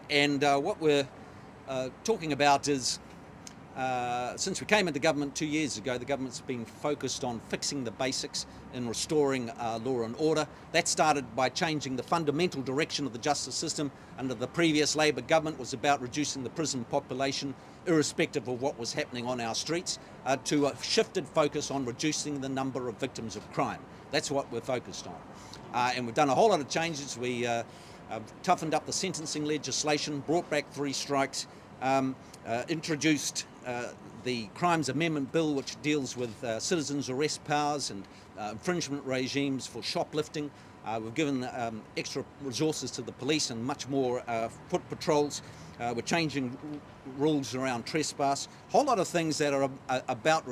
What we're talking about is, since we came into government 2 years ago, the government's been focused on fixing the basics and restoring law and order. That started by changing the fundamental direction of the justice system under the previous Labor government. Was about reducing the prison population, irrespective of what was happening on our streets, to a shifted focus on reducing the number of victims of crime. That's what we're focused on. And we've done a whole lot of changes. We toughened up the sentencing legislation, brought back 3 strikes, introduced the Crimes Amendment Bill, which deals with citizens' arrest powers and infringement regimes for shoplifting. We've given extra resources to the police and much more foot patrols. We're changing rules around trespass. A whole lot of things that are about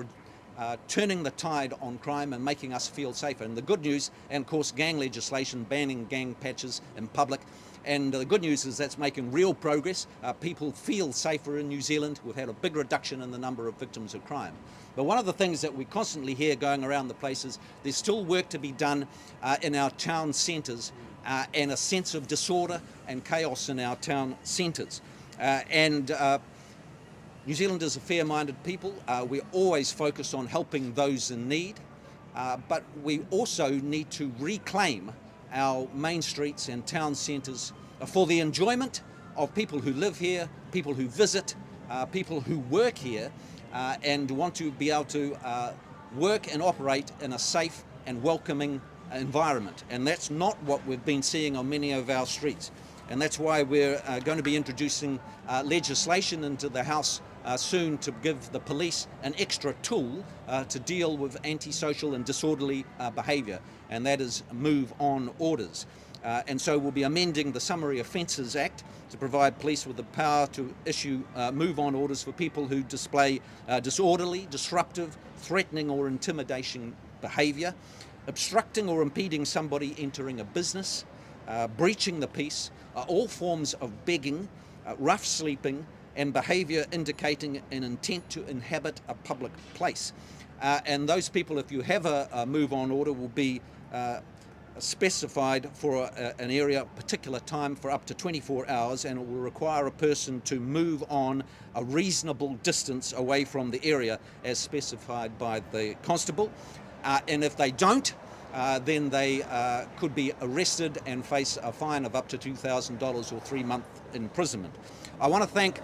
turning the tide on crime and making us feel safer. And the good news, and of course gang legislation, banning gang patches in public. And the good news is that's making real progress. People feel safer in New Zealand. We've had a big reduction in the number of victims of crime. But one of the things that we constantly hear going around the place is there's still work to be done in our town centres, and a sense of disorder and chaos in our town centres. New Zealanders are fair-minded people. We're always focused on helping those in need, but we also need to reclaim our main streets and town centres for the enjoyment of people who live here, people who visit, people who work here, and want to be able to work and operate in a safe and welcoming environment. And that's not what we've been seeing on many of our streets. And that's why we're going to be introducing legislation into the House soon to give the police an extra tool to deal with antisocial and disorderly behaviour, and that is move-on orders. And so we'll be amending the Summary Offences Act to provide police with the power to issue move-on orders for people who display disorderly, disruptive, threatening or intimidation behaviour, obstructing or impeding somebody entering a business, breaching the peace, all forms of begging, rough sleeping, and behaviour indicating an intent to inhabit a public place. And those people, if you have a move-on order, will be specified for an area, particular time for up to 24 hours, and it will require a person to move on a reasonable distance away from the area as specified by the constable. And if they don't, then they could be arrested and face a fine of up to $2,000 or 3-month imprisonment. I want to thank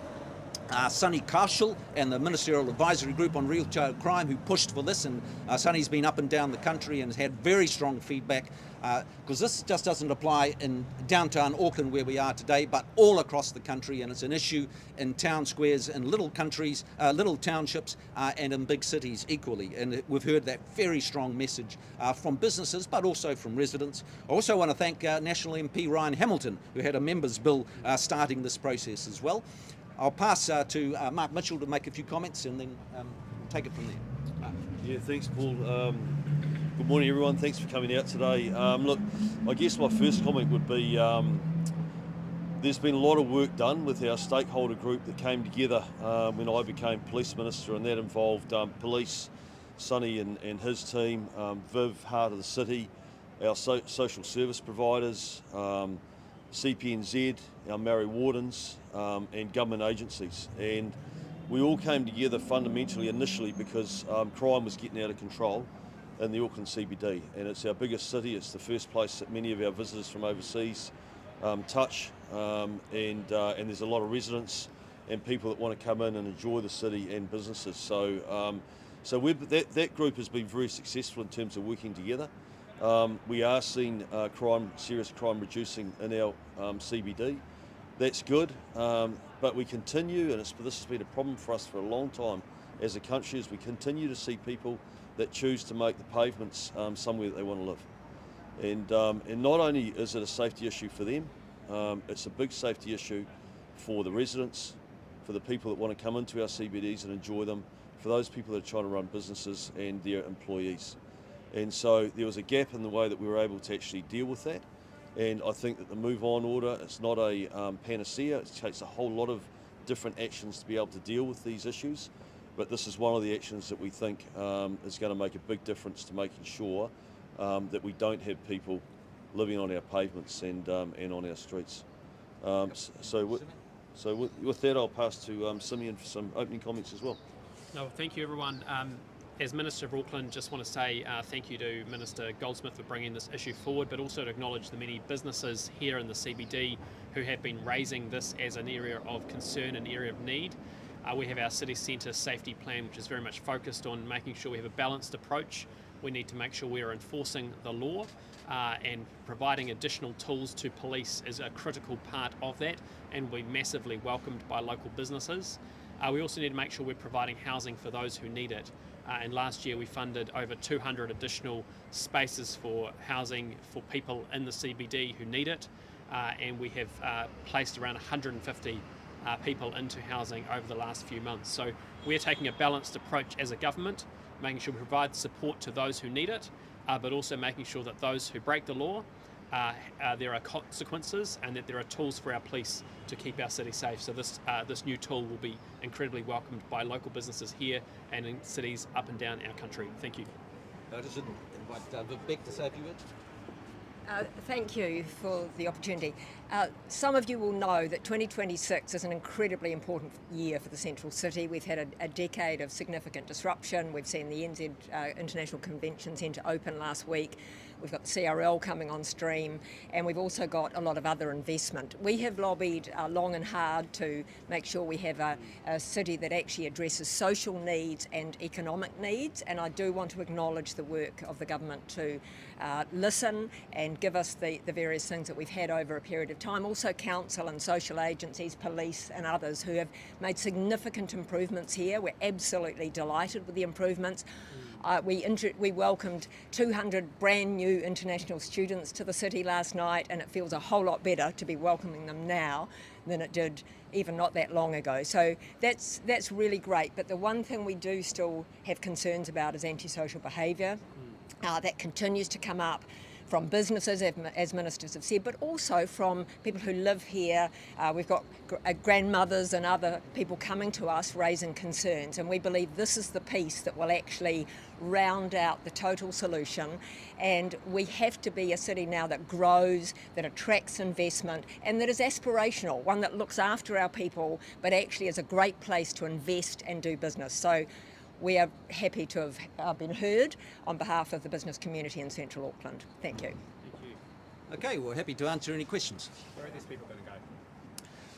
Sonny Carshall and the Ministerial Advisory Group on Real Child Crime, who pushed for this, and Sonny's been up and down the country and has had very strong feedback, because this just doesn't apply in downtown Auckland where we are today, but all across the country, and it's an issue in town squares, in little countries, little townships, and in big cities equally. And we've heard that very strong message from businesses, but also from residents. I also want to thank National MP Ryan Hamilton, who had a members' bill starting this process as well. I'll pass to Mark Mitchell to make a few comments, and then take it from there. Mark. Yeah, thanks, Paul. Good morning, everyone. Thanks for coming out today. Look, I guess my first comment would be there's been a lot of work done with our stakeholder group that came together when I became Police Minister, and that involved police, Sonny and his team, Viv, Heart of the City, our social service providers, CPNZ, our Maori wardens, and government agencies. And we all came together fundamentally initially because crime was getting out of control in the Auckland CBD, and it's our biggest city. It's the first place that many of our visitors from overseas touch, and there's a lot of residents and people that want to come in and enjoy the city and businesses. So that group has been very successful in terms of working together. We are seeing serious crime reducing in our CBD. That's good, but we continue, and this has been a problem for us for a long time as a country, as we continue to see people that choose to make the pavements somewhere that they want to live. And not only is it a safety issue for them, it's a big safety issue for the residents, for the people that want to come into our CBDs and enjoy them, for those people that are trying to run businesses and their employees. And so there was a gap in the way that we were able to actually deal with that. And I think that the move-on order, it's not a panacea. It takes a whole lot of different actions to be able to deal with these issues. But this is one of the actions that we think is going to make a big difference to making sure that we don't have people living on our pavements and on our streets. With that, I'll pass to Simeon for some opening comments as well. No, thank you, everyone. As Minister of Auckland, just want to say thank you to Minister Goldsmith for bringing this issue forward, but also to acknowledge the many businesses here in the CBD who have been raising this as an area of concern, an area of need. We have our city centre safety plan, which is very much focused on making sure we have a balanced approach. We need to make sure we are enforcing the law, and providing additional tools to police is a critical part of that, and will be massively welcomed by local businesses. We also need to make sure we're providing housing for those who need it. And last year we funded over 200 additional spaces for housing for people in the CBD who need it. And we have placed around 150 people into housing over the last few months. So we're taking a balanced approach as a government, making sure we provide support to those who need it, but also making sure that those who break the law, there are consequences, and that there are tools for our police to keep our city safe. So this new tool will be incredibly welcomed by local businesses here and in cities up and down our country. Thank you. I just invite Vivek to say a few words. Thank you for the opportunity. Some of you will know that 2026 is an incredibly important year for the Central City. We've had a decade of significant disruption. We've seen the RNZ International Convention Centre open last week. We've got the CRL coming on stream, and we've also got a lot of other investment. We have lobbied long and hard to make sure we have a city that actually addresses social needs and economic needs, and I do want to acknowledge the work of the government to listen and give us the various things that we've had over a period of time. Also council and social agencies, police and others who have made significant improvements here. We're absolutely delighted with the improvements. We welcomed 200 brand new international students to the city last night, and it feels a whole lot better to be welcoming them now than it did even not that long ago. So that's really great. But the one thing we do still have concerns about is antisocial behaviour. That continues to come up from businesses, as ministers have said, but also from people who live here. We've got grandmothers and other people coming to us raising concerns, and we believe this is the piece that will actually round out the total solution. And we have to be a city now that grows, that attracts investment, and that is aspirational, one that looks after our people, but actually is a great place to invest and do business. So we are happy to have been heard on behalf of the business community in Central Auckland. Thank you. Thank you. Okay, we're happy to answer any questions. Where are these people going to go?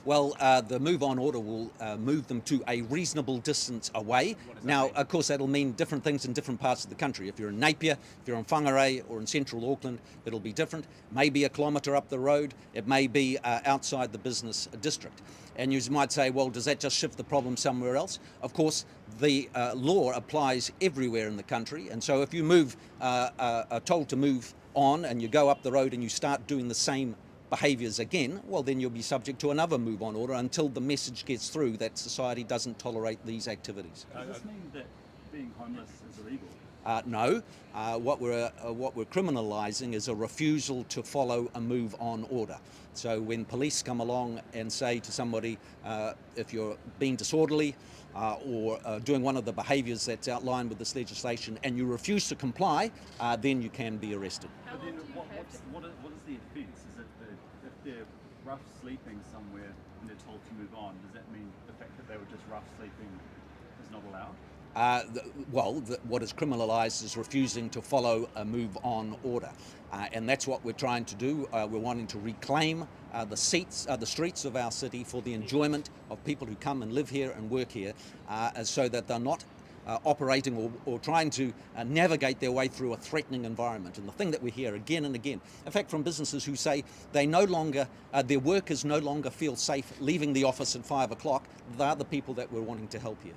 Well, the move on order will move them to a reasonable distance away. Now, of course, that'll mean different things in different parts of the country. If you're in Napier, if you're in Whangarei or in Central Auckland, it'll be different. Maybe a kilometre up the road, it may be outside the business district. And you might say, well, does that just shift the problem somewhere else? Of course, the law applies everywhere in the country. And so if you are told to move on and you go up the road and you start doing the same behaviours again, well, then you'll be subject to another move on order until the message gets through that society doesn't tolerate these activities. Does this mean that being homeless is illegal? No. What we're criminalising is a refusal to follow a move on order. So when police come along and say to somebody, if you're being disorderly or doing one of the behaviours that's outlined with this legislation and you refuse to comply, then you can be arrested. But then what is the offence? Is it if they're rough sleeping somewhere and they're told to move on, does that mean the fact that they were just rough sleeping is not allowed? What is criminalised is refusing to follow a move-on order, and that's what we're trying to do. We're wanting to reclaim the streets of our city for the enjoyment of people who come and live here and work here, so that they're not operating or trying to navigate their way through a threatening environment. And the thing that we hear again and again, in fact, from businesses who say they no longer, their workers no longer feel safe leaving the office at 5 o'clock, they're the people that we're wanting to help here.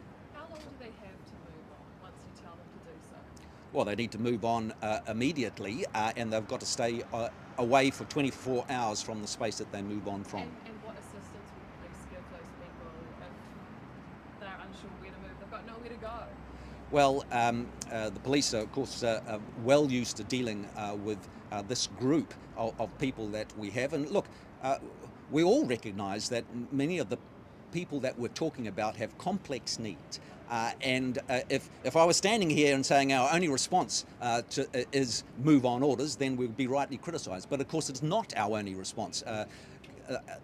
Well, they need to move on immediately, and they've got to stay away for 24 hours from the space that they move on from. And what assistance will police give those people if they're unsure where to move? They've got nowhere to go. Well, the police are, of course, well used to dealing with this group of people that we have. And look, we all recognise that many of the people that we're talking about have complex needs. If I was standing here and saying our only response is move on orders, then we would be rightly criticised. But of course, it's not our only response.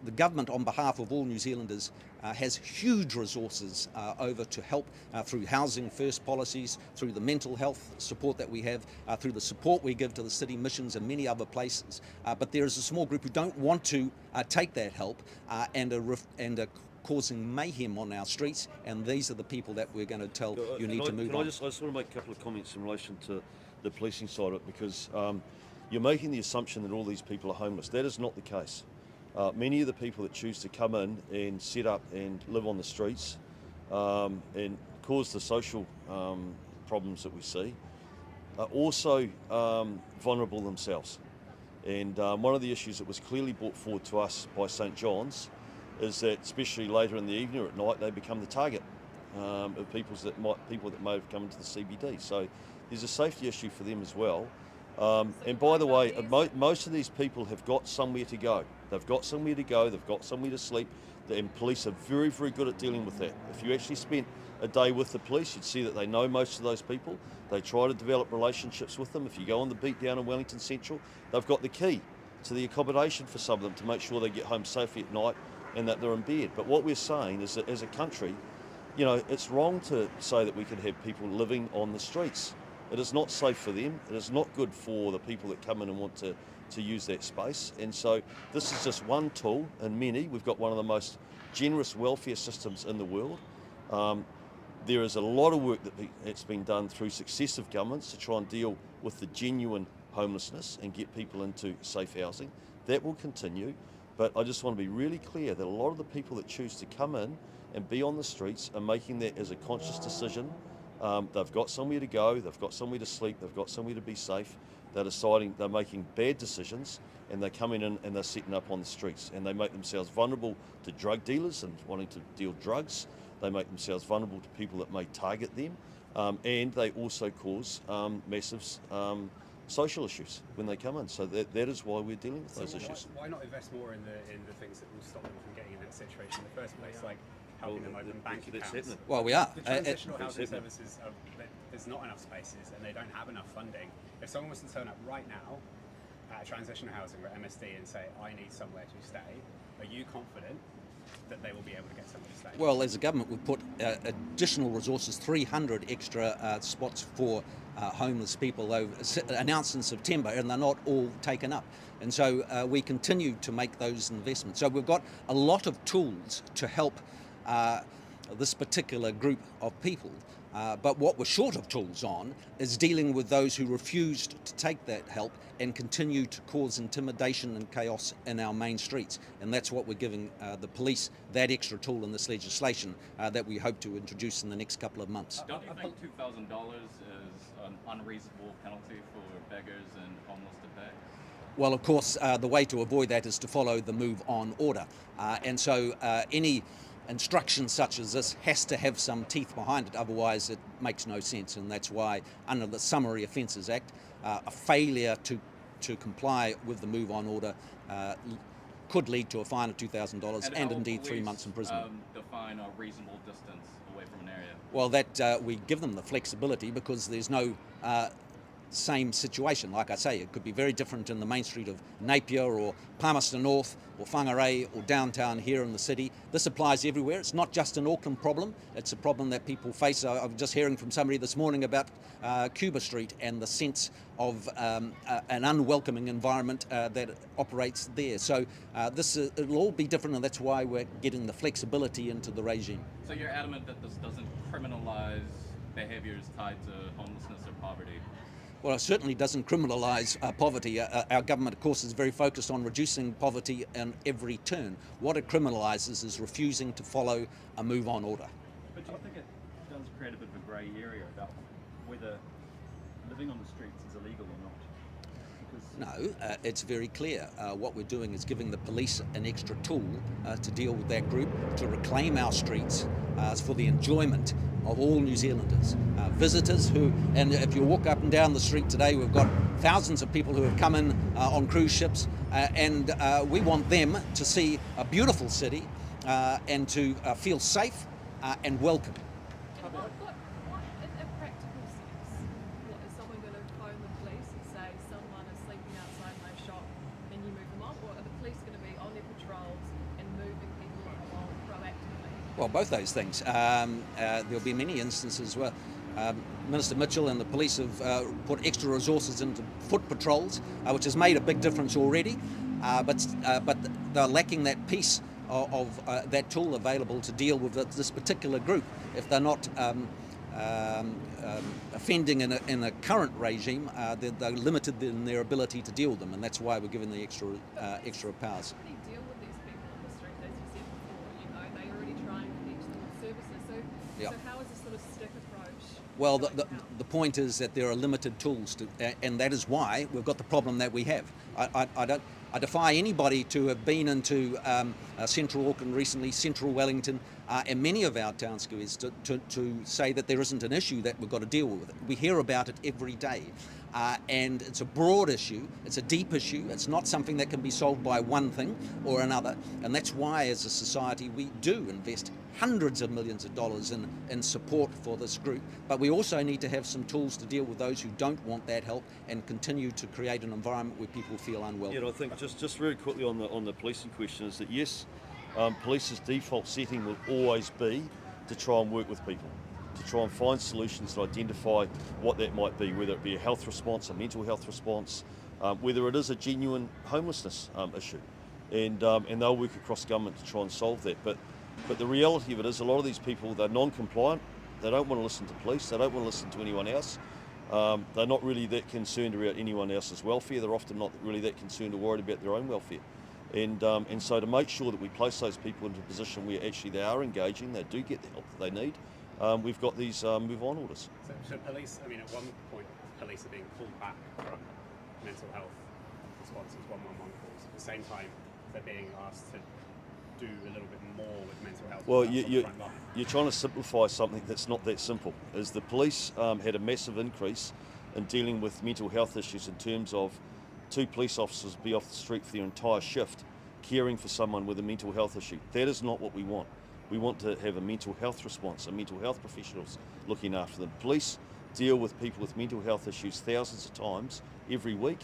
the government, on behalf of all New Zealanders, has huge resources over to help through housing first policies, through the mental health support that we have, through the support we give to the city missions and many other places. But there is a small group who don't want to take that help and are causing mayhem on our streets, and these are the people that we're going to tell you need to move on. I just want to make a couple of comments in relation to the policing side of it, because you're making the assumption that all these people are homeless. That is not the case. Many of the people that choose to come in and set up and live on the streets and cause the social problems that we see are also vulnerable themselves. And one of the issues that was clearly brought forward to us by St John's is that, especially later in the evening or at night, they become the target of people that may have come into the CBD. So there's a safety issue for them as well. And by the way, most of these people have got somewhere to go. They've got somewhere to go, they've got somewhere to sleep, and police are very, very good at dealing with that. If you actually spent a day with the police, you'd see that they know most of those people. They try to develop relationships with them. If you go on the beat down in Wellington Central, they've got the key to the accommodation for some of them to make sure they get home safely at night and that they're in bed. But what we're saying is that as a country, you know, it's wrong to say that we can have people living on the streets. It is not safe for them. It is not good for the people that come in and want to use that space. And so this is just one tool in many. We've got one of the most generous welfare systems in the world. There is a lot of work that's been done through successive governments to try and deal with the genuine homelessness and get people into safe housing. That will continue. But I just want to be really clear that a lot of the people that choose to come in and be on the streets are making that as a conscious decision. They've got somewhere to go, they've got somewhere to sleep, they've got somewhere to be safe. They're making bad decisions, and they're coming in and they're setting up on the streets, and they make themselves vulnerable to drug dealers and wanting to deal drugs. They make themselves vulnerable to people that may target them, and they also cause massive social issues when they come in. So that is why we're dealing with those issues. Why not invest more in the things that will stop them from getting in that situation in the first place, like helping them open bank accounts? Well, we are. The transitional housing services, there's not enough spaces and they don't have enough funding. If someone was to turn up right now at a transitional housing or MSD and say, I need somewhere to stay, are you confident that they will be able to get somewhere to stay? Well, as a government, we've put additional resources, 300 extra spots for homeless people announced in September, and they're not all taken up. And so we continue to make those investments. So we've got a lot of tools to help this particular group of people. But what we're short of tools on is dealing with those who refused to take that help and continue to cause intimidation and chaos in our main streets. And that's what we're giving the police, that extra tool in this legislation that we hope to introduce in the next couple of months. Don't you think $2,000 is an unreasonable penalty for beggars and homeless to pay? Well, of course, the way to avoid that is to follow the move on order. And so any instruction such as this has to have some teeth behind it, otherwise it makes no sense. And that's why under the Summary Offences Act, a failure to comply with the move on order could lead to a fine of $2,000 and indeed 3 months imprisonment. Define a reasonable distance away from an area? Well, that we give them the flexibility because there's no same situation. Like I say, it could be very different in the main street of Napier or Palmerston North or Whangarei or downtown here in the city. This applies everywhere. It's not just an Auckland problem. It's a problem that people face. I was just hearing from somebody this morning about Cuba Street and the sense of an unwelcoming environment that operates there. So it'll all be different, and that's why we're getting the flexibility into the regime. So you're adamant that this doesn't criminalise behaviours tied to homelessness or poverty? Well, it certainly doesn't criminalise poverty. Our government, of course, is very focused on reducing poverty in every turn. What it criminalises is refusing to follow a move-on order. But do you think it does create a bit of a grey area about whether living on the streets is illegal or not? No, it's very clear. What we're doing is giving the police an extra tool to deal with that group, to reclaim our streets for the enjoyment of all New Zealanders. Visitors and if you walk up and down the street today, we've got thousands of people who have come in on cruise ships, and we want them to see a beautiful city and to feel safe and welcome. What in practical sense, what is someone going to phone the police and say someone is sleeping outside my shop and you move them off, or are the police going to be on their patrol Well, both those things. There'll be many instances where Minister Mitchell and the police have put extra resources into foot patrols, which has made a big difference already, but they're lacking that piece of that tool available to deal with this particular group. If they're not offending in a current regime, they're limited in their ability to deal with them, and that's why we're given the extra powers. How do you deal with these people on the street, as you said before? You know, they already try and connect them with services. So how is this sort of stick approach? Well, the point is that there are limited tools, and that is why we've got the problem that we have. I defy anybody to have been into central Auckland recently, central Wellington, and many of our town squares to say that there isn't an issue that we've got to deal with. We hear about it every day. And it's a broad issue, it's a deep issue, it's not something that can be solved by one thing or another, and that's why as a society we do invest hundreds of millions of dollars in support for this group, but we also need to have some tools to deal with those who don't want that help and continue to create an environment where people feel unwelcome. Yeah, I think just very quickly on the policing question is that yes, police's default setting will always be to try and work with people, to try and find solutions to identify what that might be, whether it be a health response, a mental health response, whether it is a genuine homelessness issue, and they'll work across government to try and solve that. But the reality of it is a lot of these people, they're non-compliant, they don't want to listen to police, they don't want to listen to anyone else, they're not really that concerned about anyone else's welfare, they're often not really that concerned or worried about their own welfare. And so to make sure that we place those people into a position where actually they are engaging, they do get the help that they need, we've got these move-on orders. So police, I mean, at one point, police are being pulled back from mental health responses, 111 calls. At the same time, they're being asked to do a little bit more with mental health. Well, you're trying to simplify something that's not that simple. As the police had a massive increase in dealing with mental health issues in terms of 2 police officers be off the street for their entire shift, caring for someone with a mental health issue. That is not what we want. We want to have a mental health response, and mental health professionals looking after them. Police deal with people with mental health issues thousands of times every week,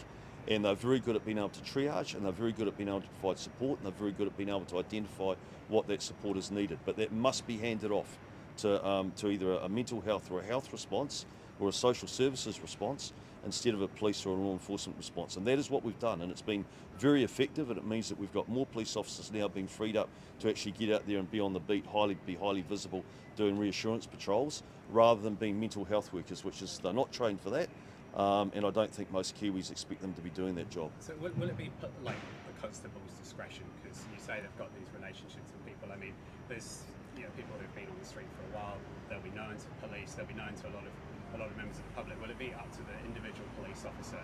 and they're very good at being able to triage, and they're very good at being able to provide support, and they're very good at being able to identify what that support is needed. But that must be handed off to either a mental health or a health response or a social services response instead of a police or a law enforcement response. And that is what we've done, and it's been very effective, and it means that we've got more police officers now being freed up to actually get out there and be on the beat, be highly visible, doing reassurance patrols, rather than being mental health workers, which is, they're not trained for that, and I don't think most Kiwis expect them to be doing that job. So will it be like the constable's discretion? Because you say they've got these relationships with people. I mean, there's people who've been on the street for a while. They'll be known to police. They'll be known to a lot of members of the public. Will it be up to the individual police officer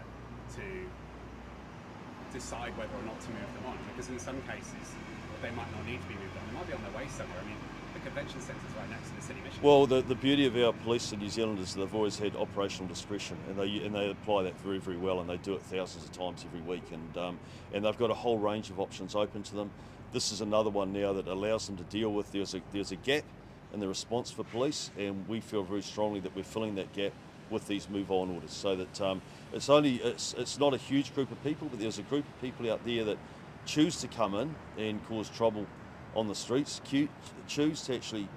to decide whether or not to move them on? Because in some cases, they might not need to be moved on. They might be on their way somewhere. I mean, the convention centre's right next to the city mission. Well, the beauty of our police in New Zealand is they've always had operational discretion, and they apply that very, very well, and they do it thousands of times every week, and they've got a whole range of options open to them. This is another one now that allows them to deal with. There's a gap in the response for police, and we feel very strongly that we're filling that gap with these move-on orders, so that it's not a huge group of people, but there's a group of people out there that choose to come in and cause trouble on the streets, choose to actually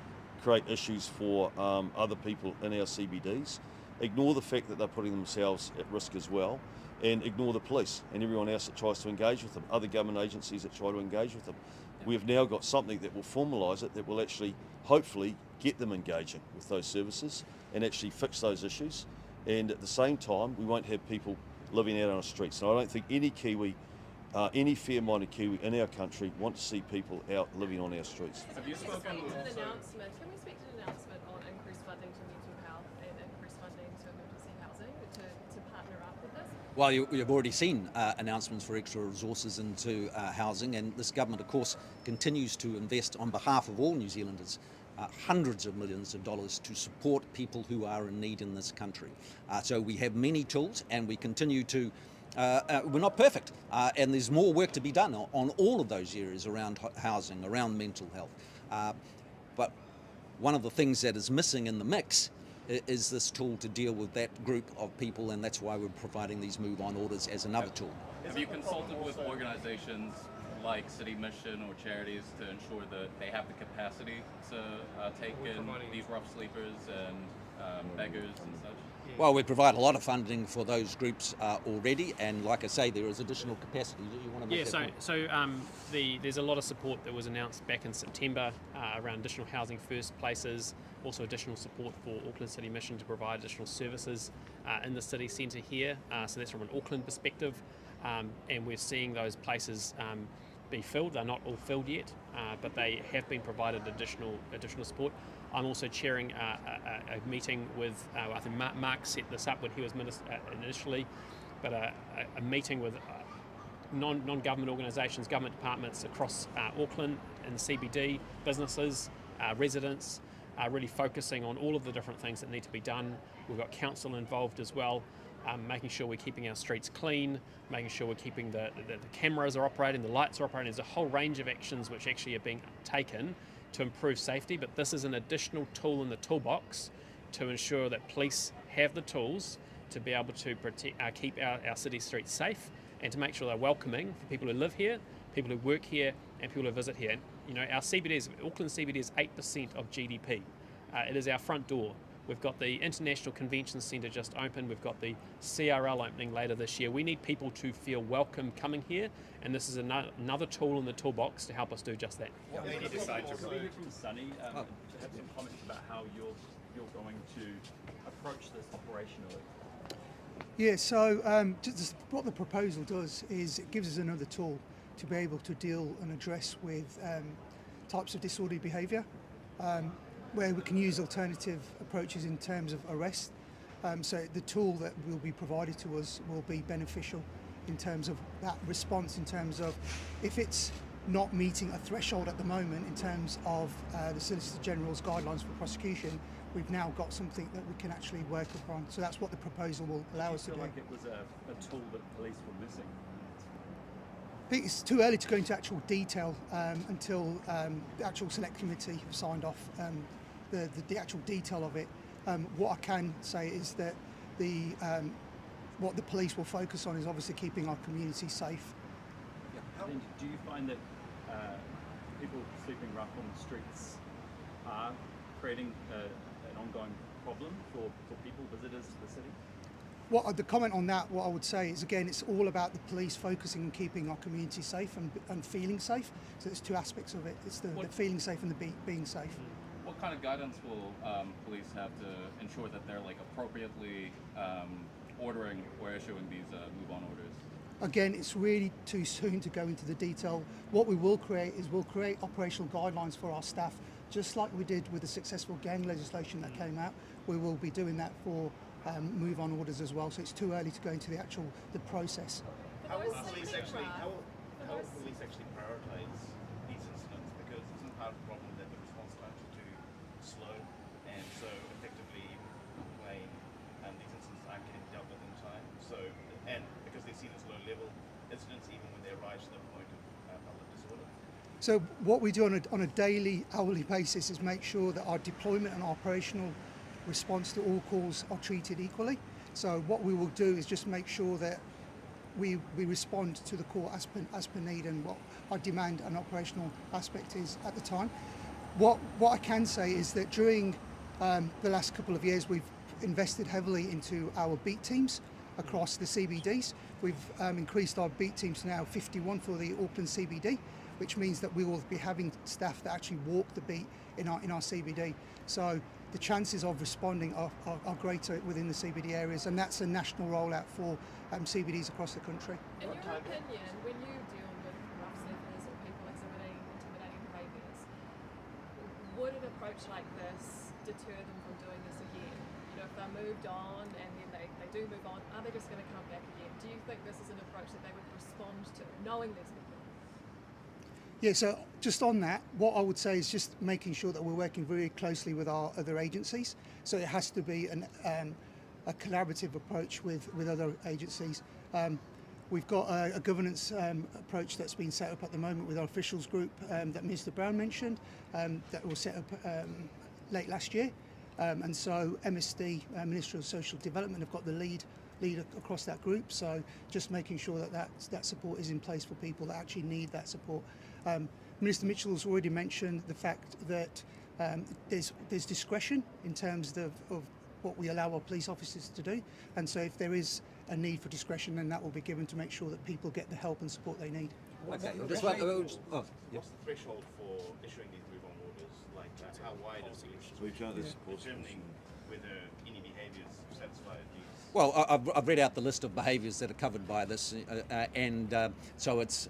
create issues for other people in our CBDs, ignore the fact that they're putting themselves at risk as well, and ignore the police and everyone else that tries to engage with them, other government agencies that try to engage with them. We've now got something that will formalise it, that will actually hopefully get them engaging with those services and actually fix those issues, and at the same time we won't have people living out on the streets. And I don't think any Kiwi, any fair-minded Kiwi in our country want to see people out living on our streets. Have you spoken? Can we expect an announcement on increased funding to mental health and increased funding to emergency housing to partner up with this? Well, you've already seen announcements for extra resources into housing, and this government, of course, continues to invest on behalf of all New Zealanders hundreds of millions of dollars to support people who are in need in this country. So we have many tools, and we continue to we're not perfect, and there's more work to be done on all of those areas around housing, around mental health. But one of the things that is missing in the mix is this tool to deal with that group of people, and that's why we're providing these move-on orders as another tool. Have you consulted with organisations like City Mission or charities to ensure that they have the capacity to take in these rough sleepers and beggars and such? Well, we provide a lot of funding for those groups already, and like I say, there is additional capacity. Do you want to make that point? There's a lot of support that was announced back in September around additional housing first places, also additional support for Auckland City Mission to provide additional services in the city centre here. So that's from an Auckland perspective, and we're seeing those places be filled. They're not all filled yet, but they have been provided additional support. I'm also chairing a meeting with, I think Mark set this up when he was minister initially, but a meeting with non-government organisations, government departments across Auckland and the CBD, businesses, residents, really focusing on all of the different things that need to be done. We've got council involved as well, making sure we're keeping our streets clean, making sure we're keeping the cameras are operating, the lights are operating. There's a whole range of actions which actually are being taken to improve safety, but this is an additional tool in the toolbox to ensure that police have the tools to be able to keep our city streets safe and to make sure they're welcoming for people who live here, people who work here, and people who visit here. You know, our CBD Auckland CBD is 8% of GDP. It is our front door. We've got the International Convention Centre just opened. We've got the CRL opening later this year. We need people to feel welcome coming here, and this is another tool in the toolbox to help us do just that. Can we hear from Sunny to have some comments about how you're going to approach this operationally? Yeah, so just what the proposal does is it gives us another tool to be able to deal and address with types of disorderly behaviour, where we can use alternative approaches in terms of arrest. So the tool that will be provided to us will be beneficial in terms of that response, in terms of if it's not meeting a threshold at the moment in terms of the Solicitor General's guidelines for prosecution, we've now got something that we can actually work upon. So that's what the proposal will allow us to do. Do you feel like it was a tool that police were missing? I think it's too early to go into actual detail until the actual select committee have signed off the actual detail of it. What I can say is that what the police will focus on is obviously keeping our community safe. And do you find that people sleeping rough on the streets are creating an ongoing problem for people, visitors to the city? The comment on that, what I would say is, again, it's all about the police focusing on keeping our community safe and feeling safe. So there's two aspects of it. It's the feeling safe and the being safe. What kind of guidance will police have to ensure that they're appropriately ordering or issuing these move-on orders? Again, it's really too soon to go into the detail. What we will create is we'll create operational guidelines for our staff, just like we did with the successful gang legislation that came out. We will be doing that for move-on orders as well. So it's too early to go into the process. How will police actually prioritise these incidents? Because isn't part of the problem that the response times are too slow, and so effectively even complain, these incidents aren't getting dealt with in time. So, and because they're seen as low-level incidents, even when they rise to the point of public disorder. So what we do on a daily, hourly basis is make sure that our deployment and operational response to all calls are treated equally. So what we will do is just make sure that we respond to the call as per need and what our demand and operational aspect is at the time. What I can say is that during the last couple of years, we've invested heavily into our beat teams across the CBDs. We've increased our beat teams to now 51 for the Auckland CBD, which means that we will be having staff that actually walk the beat in our CBD. So the chances of responding are greater within the CBD areas, and that's a national rollout for CBDs across the country. In your opinion, when you deal with rough sleepers or people exhibiting intimidating behaviours, would an approach like this deter them from doing this again? You know, if they're moved on and then they do move on, are they just going to come back again? Do you think this is an approach that they would respond to, knowing these people? Yeah, so just on that, what I would say is just making sure that we're working very closely with our other agencies. So it has to be a collaborative approach with other agencies. We've got a governance approach that's been set up at the moment with our officials group that Mr. Brown mentioned, that was set up late last year. And so MSD, Ministry of Social Development, have got the lead lead across that group. So just making sure that support is in place for people that actually need that support. Minister Mitchell has already mentioned the fact that there's discretion in terms of what we allow our police officers to do, and so if there is a need for discretion, then that will be given to make sure that people get the help and support they need. Okay. What's the threshold for issuing these move-on orders? Like, how wide is the determining whether any behaviours satisfy these? Well, I've read out the list of behaviours that are covered by this, and so it's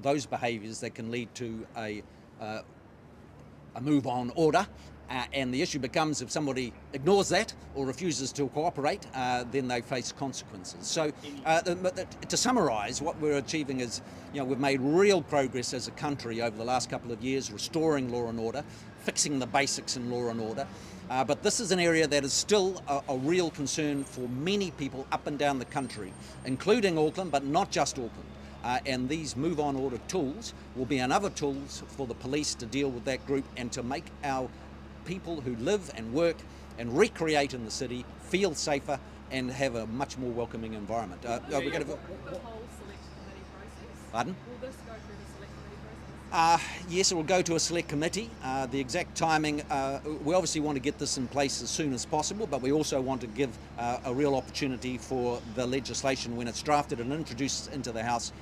those behaviours that can lead to a move-on order. And the issue becomes if somebody ignores that or refuses to cooperate, then they face consequences. So to summarise, what we're achieving is, we've made real progress as a country over the last couple of years, restoring law and order, fixing the basics in law and order. But this is an area that is still a real concern for many people up and down the country, including Auckland, but not just Auckland. And these move-on order tools will be another tools for the police to deal with that group and to make our people who live and work and recreate in the city feel safer and have a much more welcoming environment. Will the whole select committee process? Pardon? Will this go through the select committee process? Yes, it will go to a select committee. The exact timing, we obviously want to get this in place as soon as possible, but we also want to give a real opportunity for the legislation, when it's drafted and introduced into the House,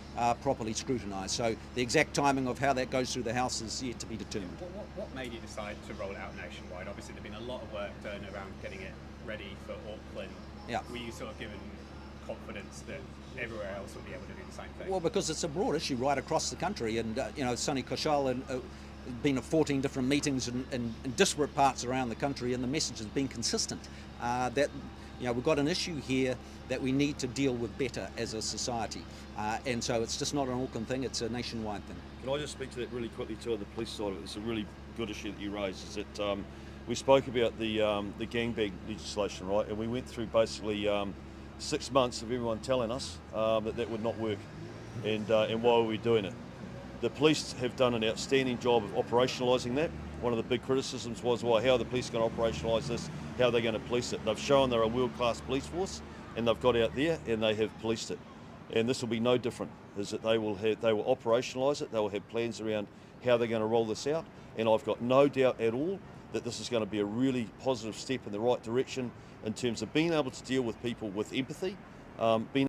properly scrutinised. So the exact timing of how that goes through the House is yet to be determined. What made you decide to roll it out nationwide? Obviously, there's been a lot of work done around getting it ready for Auckland. Yeah. Were you sort of given confidence that everywhere else will be able to do the same thing? Well, because it's a broad issue right across the country, and Sonny Koshal been at 14 different meetings in disparate parts around the country, and the message has been consistent that we've got an issue here that we need to deal with better as a society, and so it's just not an Auckland thing; it's a nationwide thing. Can I just speak to that really quickly too on the police side of it? It's a really good issue that you raised. Is that we spoke about the gangbang legislation, right? And we went through basically 6 months of everyone telling us that would not work, and why were we doing it? The police have done an outstanding job of operationalising that. One of the big criticisms was, well, how are the police going to operationalise this? How are they going to police it? They've shown they're a world-class police force, and they've got out there and they have policed it. And this will be no different, is that they will operationalise it, they will have plans around how they're going to roll this out, and I've got no doubt at all that this is going to be a really positive step in the right direction in terms of being able to deal with people with empathy, being